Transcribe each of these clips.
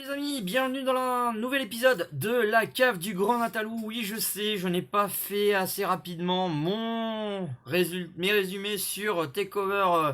les amis, bienvenue dans un nouvel épisode de la cave du Grand Natalou. Oui, je sais, je n'ai pas fait assez rapidement mes résumés sur Takeover.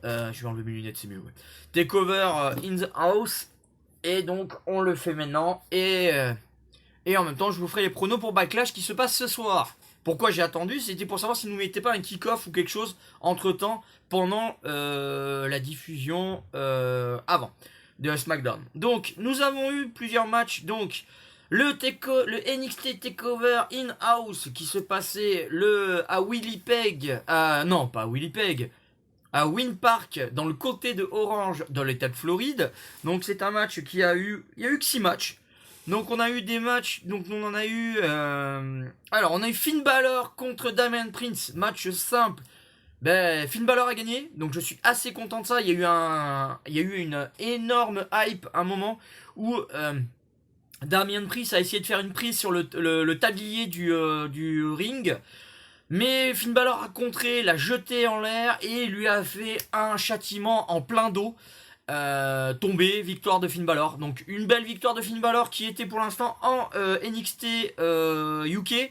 Je vais enlever mes lunettes, c'est mieux. Ouais. Takeover in the House. Et donc, on le fait maintenant. Et en même temps, je vous ferai les pronos pour Backlash qui se passe ce soir. Pourquoi j'ai attendu? C'était pour savoir si nous mettez pas un kick-off ou quelque chose entre temps pendant la diffusion avant de SmackDown. Donc, nous avons eu plusieurs matchs. Donc, le NXT Takeover In-House qui se passait à Winnipeg. Non, pas à Winnipeg. À Wynn Park, dans le côté de Orange, dans l'état de Floride. Donc, c'est un match qui a eu. Il y a eu que 6 matchs. Donc, on a eu des matchs. Donc, on en a eu. Alors, on a eu Finn Balor contre Damian Prince. Match simple. Finn Balor a gagné, donc je suis assez content de ça. Il y a eu une énorme hype à un moment où Damian Priest a essayé de faire une prise sur le tablier du ring, mais Finn Balor a contré, l'a jeté en l'air et lui a fait un châtiment en plein dos. Tombé, victoire de Finn Balor. Donc une belle victoire de Finn Balor qui était pour l'instant en NXT UK.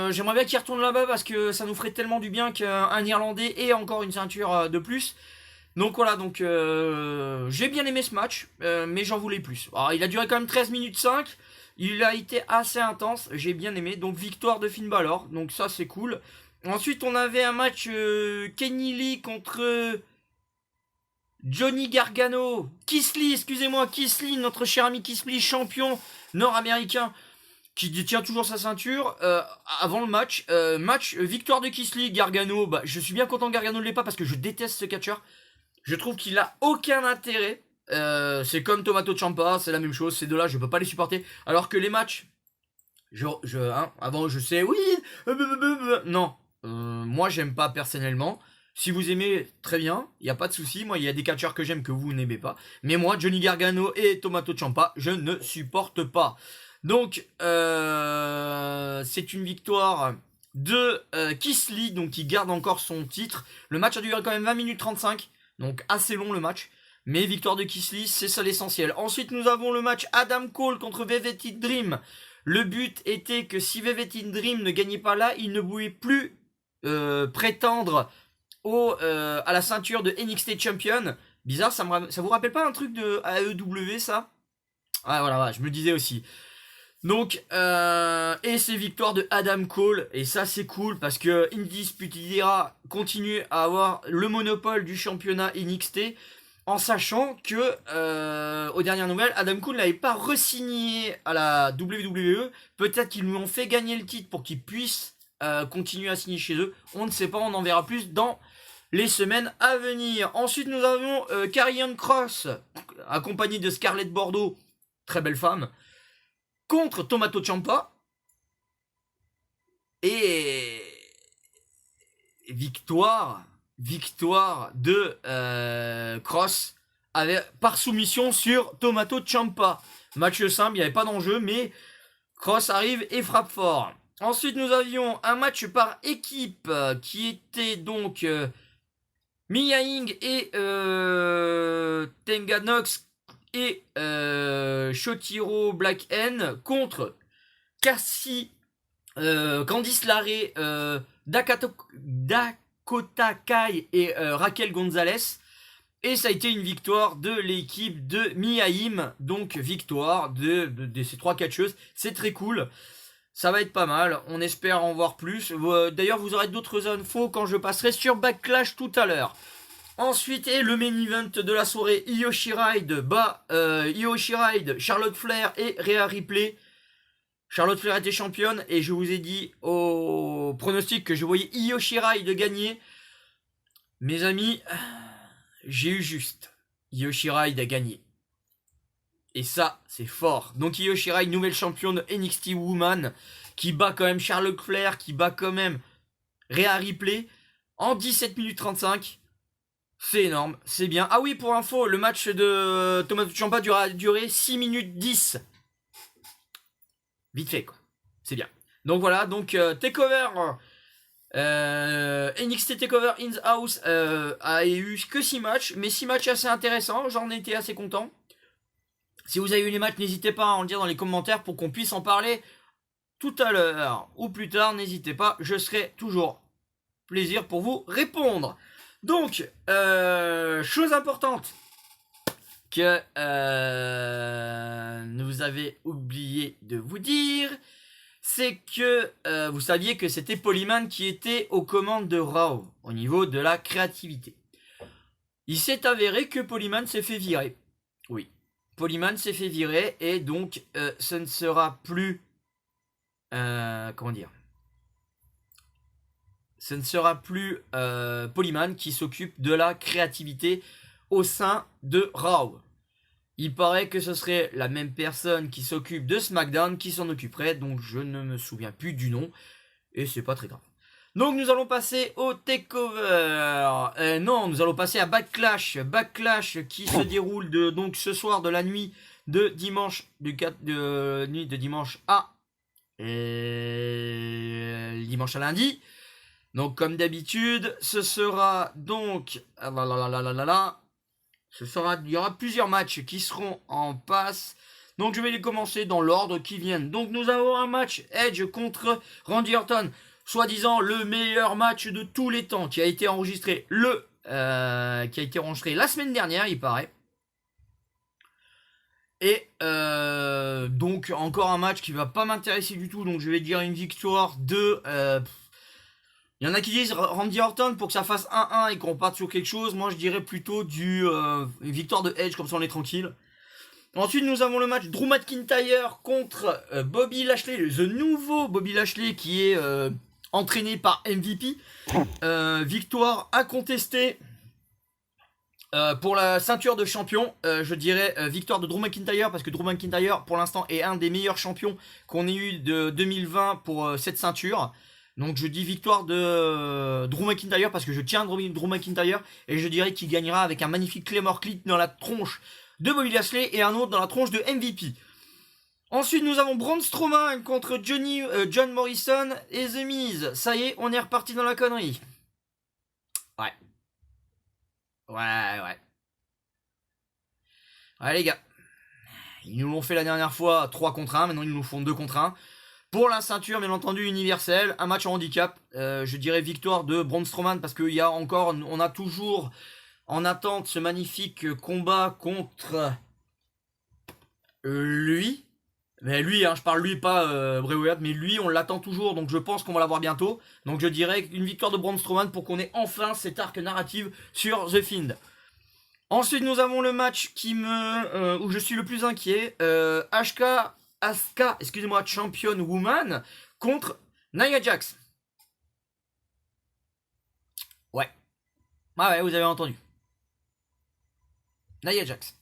J'aimerais bien qu'il retourne là-bas parce que ça nous ferait tellement du bien qu'un Irlandais ait encore une ceinture de plus. Donc voilà, donc j'ai bien aimé ce match, mais j'en voulais plus. Alors il a duré quand même 13 minutes 5, il a été assez intense, j'ai bien aimé. Donc victoire de Finn Balor, donc ça c'est cool. Ensuite on avait un match Kenny Lee contre Johnny Gargano. Keith Lee, notre cher ami Keith Lee, champion nord-américain, qui détient toujours sa ceinture. Avant le match, victoire de Keith Lee. Gargano, je suis bien content que Gargano ne l'ait pas parce que je déteste ce catcheur. Je trouve qu'il a aucun intérêt. C'est comme Tommaso Ciampa, c'est la même chose. Ces deux-là, je peux pas les supporter. Alors que les matchs, avant je sais, oui, non, moi j'aime pas personnellement. Si vous aimez, très bien, il y a pas de souci. Moi, il y a des catcheurs que j'aime que vous n'aimez pas. Mais moi, Johnny Gargano et Tommaso Ciampa, je ne supporte pas. Donc, c'est une victoire de Keith Lee, donc qui garde encore son titre. Le match a duré quand même 20 minutes 35, donc assez long le match. Mais victoire de Keith Lee, c'est ça l'essentiel. Ensuite, nous avons le match Adam Cole contre Velveteen Dream. Le but était que si Velveteen Dream ne gagnait pas là, il ne pouvait plus prétendre à la ceinture de NXT Champion. Bizarre, ça vous rappelle pas un truc de AEW ça? Ah voilà, je me le disais aussi. Donc, et c'est victoire de Adam Cole, et ça c'est cool parce que Indisputable Era continue à avoir le monopole du championnat NXT, en sachant que, aux dernières nouvelles, Adam Cole n'avait pas re-signé à la WWE. Peut-être qu'ils lui ont fait gagner le titre pour qu'il puisse continuer à signer chez eux. On ne sait pas, on en verra plus dans les semaines à venir. Ensuite, nous avons Karrion Kross, accompagné de Scarlett Bordeaux, très belle femme, contre Tommaso Ciampa. Et victoire de Kross par soumission sur Tommaso Ciampa. Match simple, il n'y avait pas d'enjeu, mais Kross arrive et frappe fort. Ensuite, nous avions un match par équipe qui était donc Mia Ying et Tenga Nox et Shotiro Black N contre Candice LeRae, Dakota Kai et Raquel Gonzalez. Et ça a été une victoire de l'équipe de Mia Yim. Donc victoire de ces 3 catcheuses. C'est très cool. Ça va être pas mal. On espère en voir plus. D'ailleurs, vous aurez d'autres infos quand je passerai sur Backlash tout à l'heure. Ensuite, et le main event de la soirée, Io Shirai, Charlotte Flair et Rhea Ripley. Charlotte Flair était championne et je vous ai dit au pronostic que je voyais Io Shirai de gagner. Mes amis, j'ai eu juste. Io Shirai a gagné. Et ça, c'est fort. Donc Io Shirai, nouvelle championne NXT Woman, qui bat quand même Charlotte Flair, qui bat quand même Rhea Ripley en 17 minutes 35. C'est énorme, c'est bien. Ah oui, pour info, le match de Tommaso Ciampa a duré 6 minutes 10. Vite fait, quoi. C'est bien. Donc voilà, donc Takeover, NXT Takeover in the House a eu que 6 matchs, mais 6 matchs assez intéressants, j'en étais assez content. Si vous avez eu les matchs, n'hésitez pas à en le dire dans les commentaires pour qu'on puisse en parler tout à l'heure ou plus tard. N'hésitez pas, je serai toujours plaisir pour vous répondre. Donc, chose importante que vous avez oublié de vous dire, c'est que vous saviez que c'était Polyman qui était aux commandes de Raw au niveau de la créativité. Il s'est avéré que Polyman s'est fait virer. Oui, Polyman s'est fait virer et donc ce ne sera plus comment dire, ce ne sera plus Polyman qui s'occupe de la créativité au sein de Raw. Il paraît que ce serait la même personne qui s'occupe de SmackDown qui s'en occuperait, donc je ne me souviens plus du nom, et c'est pas très grave. Donc nous allons passer au Takeover. Non, nous allons passer à Backlash. Backlash qui se déroule donc ce soir de la nuit de dimanche, nuit de dimanche à dimanche à lundi. Donc comme d'habitude, ce sera donc il y aura plusieurs matchs qui seront en passe. Donc je vais les commencer dans l'ordre qui viennent. Donc nous avons un match Edge contre Randy Orton, soi-disant le meilleur match de tous les temps, qui a été enregistré la semaine dernière, il paraît. Et donc encore un match qui va pas m'intéresser du tout. Donc je vais dire une victoire de il y en a qui disent Randy Orton pour que ça fasse 1-1 et qu'on parte sur quelque chose. Moi je dirais plutôt une victoire de Edge, comme ça on est tranquille. Ensuite nous avons le match Drew McIntyre contre Bobby Lashley, the nouveau Bobby Lashley qui est entraîné par MVP. Victoire incontestée pour la ceinture de champion. Je dirais victoire de Drew McIntyre, parce que Drew McIntyre pour l'instant est un des meilleurs champions qu'on ait eu de 2020 pour cette ceinture. Donc je dis victoire de Drew McIntyre parce que je tiens Drew McIntyre, et je dirais qu'il gagnera avec un magnifique Claymore Clip dans la tronche de Bobby Lashley et un autre dans la tronche de MVP. Ensuite nous avons Braun Strowman contre John Morrison et The Miz. Ça y est, on est reparti dans la connerie. Ouais, les gars, ils nous l'ont fait la dernière fois 3 contre 1, maintenant ils nous font 2 contre 1. Pour la ceinture, bien entendu, universelle, un match en handicap. Je dirais victoire de Braun Strowman parce qu'il y a encore, on a toujours en attente ce magnifique combat contre lui. Mais lui, je parle lui, pas Bray Wyatt, mais lui, on l'attend toujours, donc je pense qu'on va l'avoir bientôt. Donc je dirais une victoire de Braun Strowman pour qu'on ait enfin cet arc narratif sur The Fiend. Ensuite, nous avons le match où je suis le plus inquiet. Asuka, excusez-moi, Champion Woman contre Nia Jax. Ouais, vous avez entendu. Nia Jax.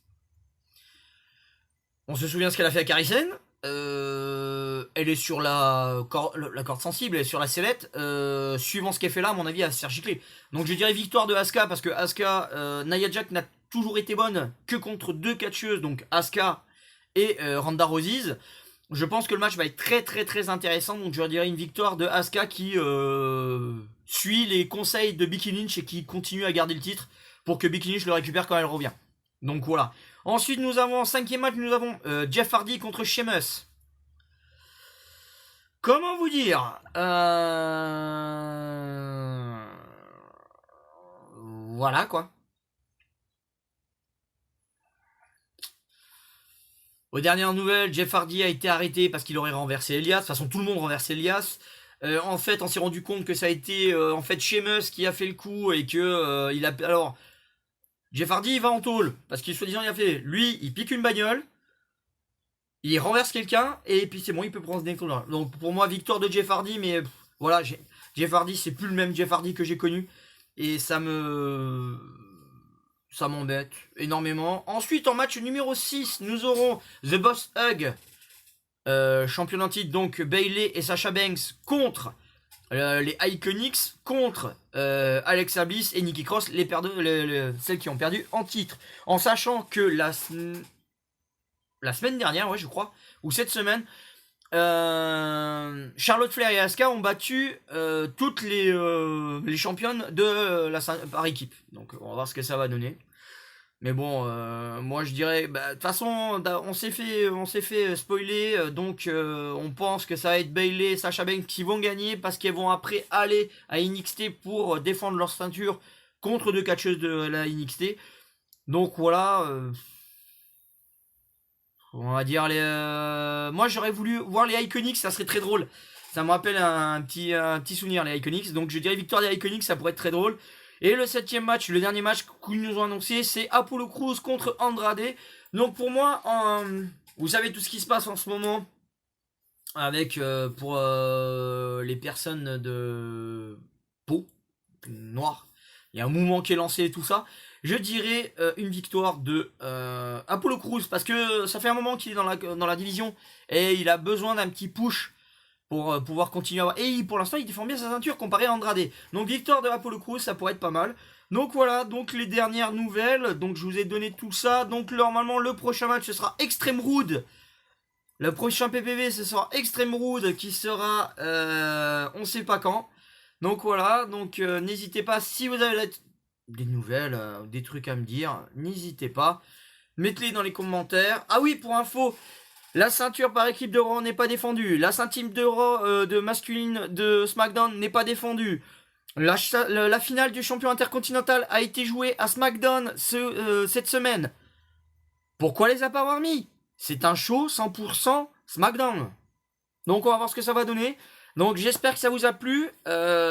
On se souvient ce qu'elle a fait à Kairi Sane. Elle est sur la corde sensible, elle est sur la sellette. Suivant ce qu'elle fait là, à mon avis, elle va se faire gicler. Donc je dirais victoire de Asuka, parce que Asuka, Nia Jax n'a toujours été bonne que contre 2 catcheuses, donc Asuka et Ronda Rousey. Je pense que le match va être très très très intéressant, donc je dirais une victoire de Asuka qui suit les conseils de Becky Lynch et qui continue à garder le titre pour que Becky Lynch le récupère quand elle revient. Donc voilà. Ensuite nous avons en 5e match, nous avons Jeff Hardy contre Sheamus. Comment vous dire, voilà quoi. Aux dernières nouvelles, Jeff Hardy a été arrêté parce qu'il aurait renversé Elias. De toute façon, tout le monde renversait Elias. En fait, on s'est rendu compte que ça a été Sheamus qui a fait le coup et que il a. Alors, Jeff Hardy il va en tôle parce qu'il soi-disant il a fait. Lui, il pique une bagnole, il renverse quelqu'un et puis c'est bon, il peut prendre ce détour. Donc pour moi, victoire de Jeff Hardy, mais voilà, Jeff Hardy, c'est plus le même Jeff Hardy que j'ai connu et ça m'embête énormément. Ensuite, en match numéro 6, nous aurons The Boss Hug, champion en titre, donc Bayley et Sasha Banks contre les Iconics, contre Alexa Bliss et Nikki Cross, celles qui ont perdu en titre. En sachant que la semaine dernière, je crois, ou cette semaine, Charlotte Flair et Asuka ont battu toutes les championnes de par équipe. Donc on va voir ce que ça va donner. Mais bon, moi je dirais, bah, de toute façon, on s'est fait spoiler, donc on pense que ça va être Bayley et Sasha Banks qui vont gagner parce qu'elles vont après aller à NXT pour défendre leur ceinture contre deux catcheuses de la NXT. Donc voilà, on va dire moi j'aurais voulu voir les Iconics, ça serait très drôle. Ça me rappelle un petit souvenir, les Iconics. Donc je dirais victoire des Iconics, ça pourrait être très drôle. Et le 7ème match, le dernier match qu'ils nous ont annoncé, c'est Apollo Crews contre Andrade. Donc pour moi, vous savez tout ce qui se passe en ce moment avec pour les personnes de peau noire. Il y a un mouvement qui est lancé et tout ça. Je dirais une victoire de Apollo Crews parce que ça fait un moment qu'il est dans la division et il a besoin d'un petit push pour pouvoir continuer à avoir. Et pour l'instant, il défend bien sa ceinture comparé à Andrade. Donc victoire de Apollo Crews, ça pourrait être pas mal. Donc voilà, donc les dernières nouvelles. Donc je vous ai donné tout ça. Donc normalement, le prochain match, ce sera Extreme Rude. Le prochain PPV, ce sera Extreme Rude qui sera on sait pas quand. Donc voilà, donc n'hésitez pas, si vous avez des nouvelles, des trucs à me dire, n'hésitez pas. Mettez-les dans les commentaires. Ah oui, pour info, la ceinture par équipe de Raw n'est pas défendue. La ceinture de Raw de masculine de SmackDown n'est pas défendue. La finale du champion intercontinental a été jouée à SmackDown cette semaine. Pourquoi les a pas avoir mis? C'est un show 100% SmackDown. Donc on va voir ce que ça va donner. Donc j'espère que ça vous a plu.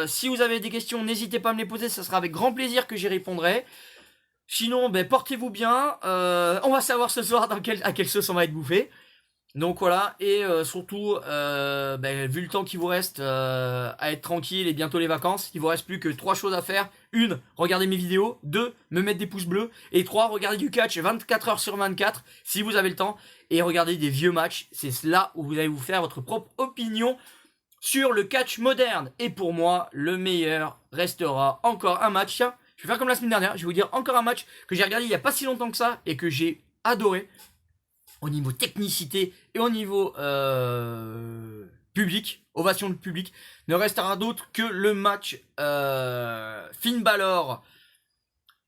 Si vous avez des questions, n'hésitez pas à me les poser. Ça sera avec grand plaisir que j'y répondrai. Sinon, portez-vous bien. On va savoir ce soir à quelle sauce on va être bouffé. Donc voilà, et surtout, vu le temps qu'il vous reste à être tranquille et bientôt les vacances, il vous reste plus que 3 choses à faire. 1, regarder mes vidéos. 2, me mettre des pouces bleus. Et 3, regarder du catch 24 heures sur 24, si vous avez le temps. Et regarder des vieux matchs, c'est là où vous allez vous faire votre propre opinion sur le catch moderne. Et pour moi, le meilleur restera encore un match. Tiens, je vais faire comme la semaine dernière, je vais vous dire encore un match que j'ai regardé il n'y a pas si longtemps que ça et que j'ai adoré. Au niveau technicité et au niveau public, ovation de public, ne restera d'autre que le match Finn Balor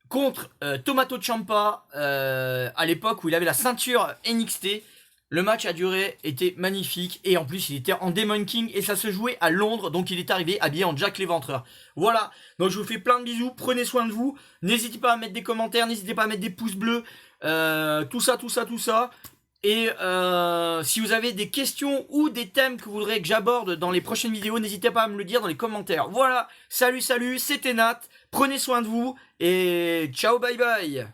contre Tommaso Ciampa à l'époque où il avait la ceinture NXT. Le match a duré, était magnifique et en plus il était en Demon King et ça se jouait à Londres, donc il est arrivé habillé en Jack l'Éventreur. Voilà, donc je vous fais plein de bisous, prenez soin de vous, n'hésitez pas à mettre des commentaires, n'hésitez pas à mettre des pouces bleus, tout ça. Et si vous avez des questions ou des thèmes que vous voudrez que j'aborde dans les prochaines vidéos, n'hésitez pas à me le dire dans les commentaires. Voilà, salut, c'était Nat, prenez soin de vous et ciao, bye bye.